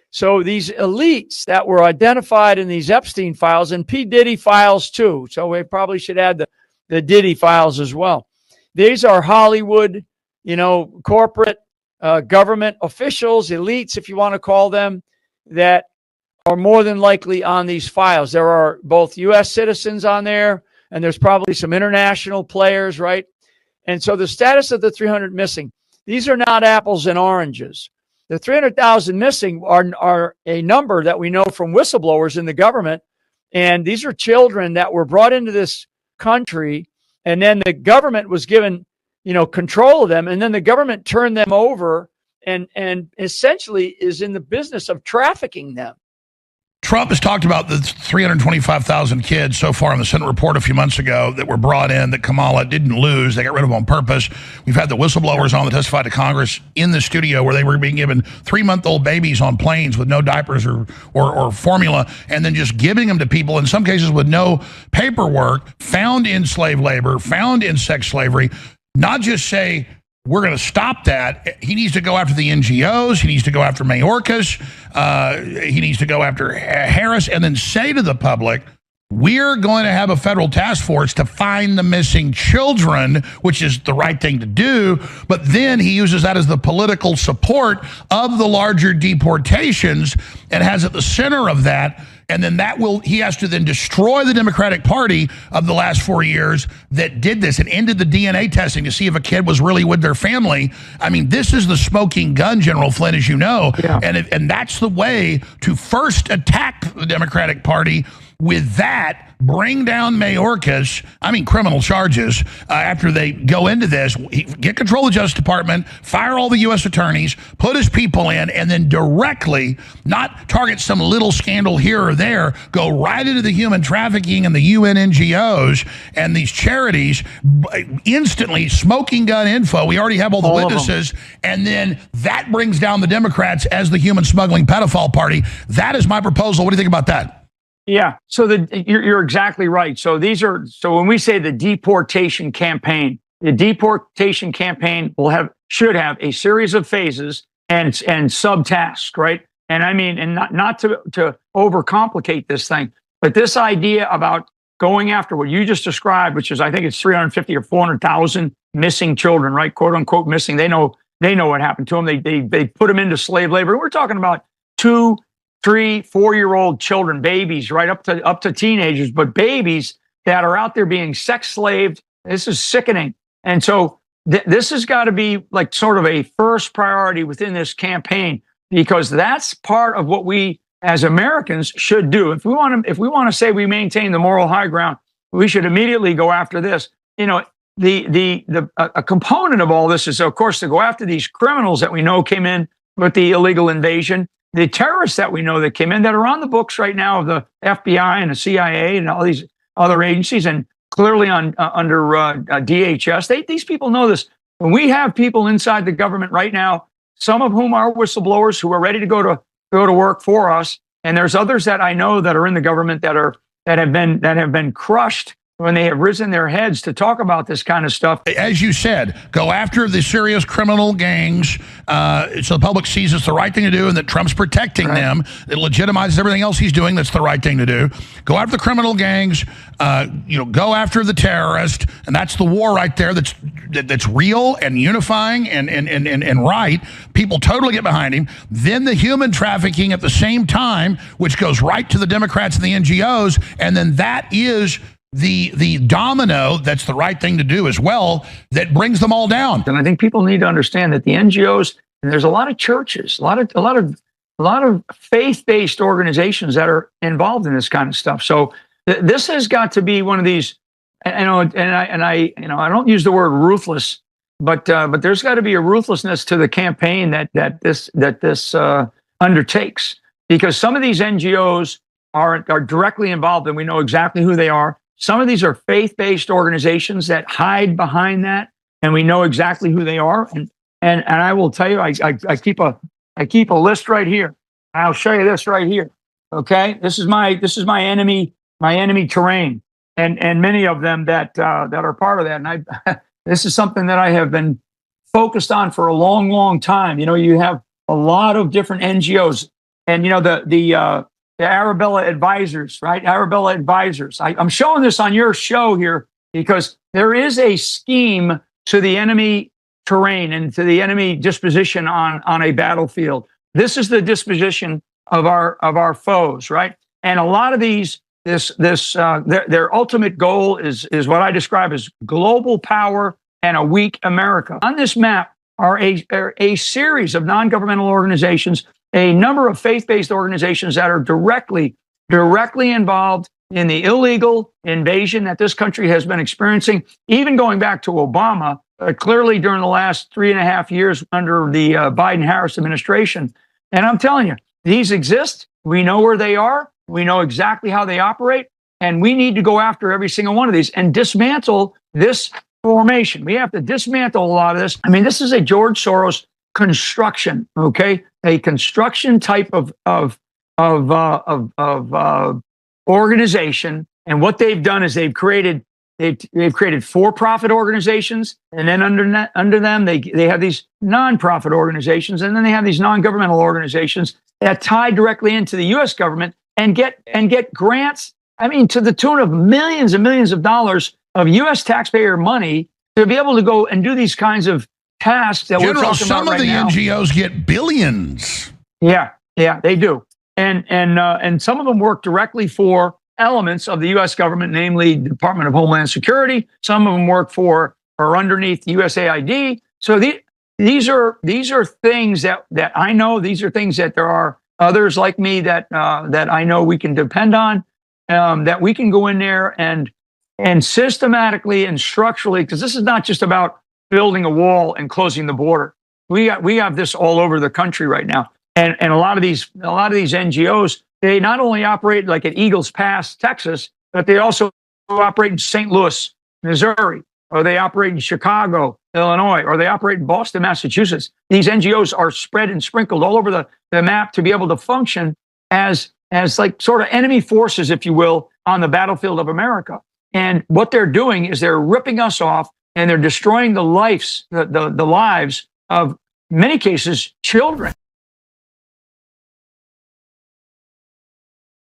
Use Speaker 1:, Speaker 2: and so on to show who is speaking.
Speaker 1: So these elites that were identified in these Epstein files and P. Diddy files too. So we probably should add the Diddy files as well. These are Hollywood, corporate government officials, elites, if you want to call them, that are more than likely on these files. There are both U.S. citizens on there, and there's probably some international players, right? And so the status of the 300 missing, these are not apples and oranges. The 300,000 missing are a number that we know from whistleblowers in the government. And these are children that were brought into this country, and then the government was given, control of them. And then the government turned them over and essentially is in the business of trafficking them.
Speaker 2: Trump has talked about the 325,000 kids so far in the Senate report a few months ago that were brought in that Kamala didn't lose. They got rid of on purpose. We've had the whistleblowers on that testified to Congress in the studio where they were being given 3-month-old babies on planes with no diapers or formula, and then just giving them to people, in some cases with no paperwork, found in slave labor, found in sex slavery. Not just say, we're going to stop that. He needs to go after the NGOs. He needs to go after Mayorkas. He needs to go after Harris, and then say to the public, we're going to have a federal task force to find the missing children, which is the right thing to do. But then he uses that as the political support of the larger deportations and has at the center of that. And then he has to then destroy the Democratic Party of the last 4 years that did this and ended the DNA testing to see if a kid was really with their family. I mean, this is the smoking gun, General Flynn, as you know. Yeah. And that's the way to first attack the Democratic Party. With that, bring down Mayorkas, criminal charges, after they go into this, get control of the Justice Department, fire all the U.S. attorneys, put his people in, and then directly, not target some little scandal here or there, go right into the human trafficking and the UN NGOs and these charities, instantly smoking gun info. We already have all the witnesses, and then that brings down the Democrats as the human smuggling pedophile party. That is my proposal. What do you think about that?
Speaker 3: Yeah, so you're exactly right. So when we say the deportation campaign should have a series of phases and subtasks, right? And not to overcomplicate this thing, but this idea about going after what you just described, which is, I think it's 350 or 400,000 missing children, right? "Quote unquote" missing. They know what happened to them. They put them into slave labor. We're talking about 2, 3, 4-year-old children, babies, right up to teenagers, but babies that are out there being sex slaved. This is sickening. And so this has got to be like sort of a first priority within this campaign, because that's part of what we as Americans should do. If we want to say we maintain the moral high ground, we should immediately go after this. A component of all this is, of course, to go after these criminals that we know came in with the illegal invasion. The terrorists that we know that came in that are on the books right now of the FBI and the CIA and all these other agencies, and clearly under DHS. These people know this. When we have people inside the government right now, some of whom are whistleblowers who are ready to go to work for us, and there's others that I know that are in the government that have been crushed when they have risen their heads to talk about this kind of stuff.
Speaker 2: As you said, go after the serious criminal gangs so the public sees it's the right thing to do and that Trump's protecting them. It legitimizes everything else he's doing. That's the right thing to do. Go after the criminal gangs, go after the terrorist, and that's the war right there that's real and unifying and right. People totally get behind him. Then the human trafficking at the same time, which goes right to the Democrats and the NGOs, and then that is the domino that's the right thing to do as well, that brings them all down.
Speaker 3: And I think people need to understand that the NGOs, and there's a lot of churches, a lot of faith-based organizations that are involved in this kind of stuff. So this has got to be one of these, I don't use the word ruthless, but there's got to be a ruthlessness to the campaign that this undertakes, because some of these NGOs are directly involved, and we know exactly who they are. Some of these are faith-based organizations that hide behind that, and we know exactly who they are. And I will tell you, I keep a list right here. I'll show you this right here. Okay, this is my enemy terrain, and many of them that are part of that. And this is something that I have been focused on for a long, long time. You have a lot of different NGOs. and the Arabella Advisors, right? Arabella Advisors. I'm showing this on your show here because there is a scheme to the enemy terrain and to the enemy disposition on a battlefield. This is the disposition of our foes, right? And a lot of these, their ultimate goal is what I describe as global power and a weak America. On this map are a series of non-governmental organizations, a number of faith-based organizations that are directly involved in the illegal invasion that this country has been experiencing, even going back to Obama, clearly during the last 3.5 years under the Biden-Harris administration. And I'm telling you, these exist. We know where they are. We know exactly how they operate. And we need to go after every single one of these and dismantle this formation. We have to dismantle a lot of this. I mean, this is a George Soros construction, okay? A construction type of organization. And what they've done is they've created for-profit organizations, and then under them they have these non-profit organizations, and then they have these non-governmental organizations that tie directly into the U.S. government and get grants. I mean, to the tune of millions and millions of dollars of U.S. taxpayer money to be able to go and do these kinds of tasks that we're talking about right now.
Speaker 2: Some of the NGOs get billions.
Speaker 3: Yeah, they do, and some of them work directly for elements of the U.S. government, namely the Department of Homeland Security. Some of them work for or underneath USAID. So these are things that I know. These are things that there are others like me that I know we can depend on. That we can go in there and systematically and structurally, because this is not just about building a wall and closing the border. We have this all over the country right now, and a lot of these NGOs. They not only operate like at Eagles Pass, Texas, but they also operate in St. Louis, Missouri, or they operate in Chicago, Illinois, or they operate in Boston, Massachusetts. These NGOs are spread and sprinkled all over the map to be able to function as like sort of enemy forces, if you will, on the battlefield of America. And what they're doing is they're ripping us off and they're destroying the lives of, in many cases, children.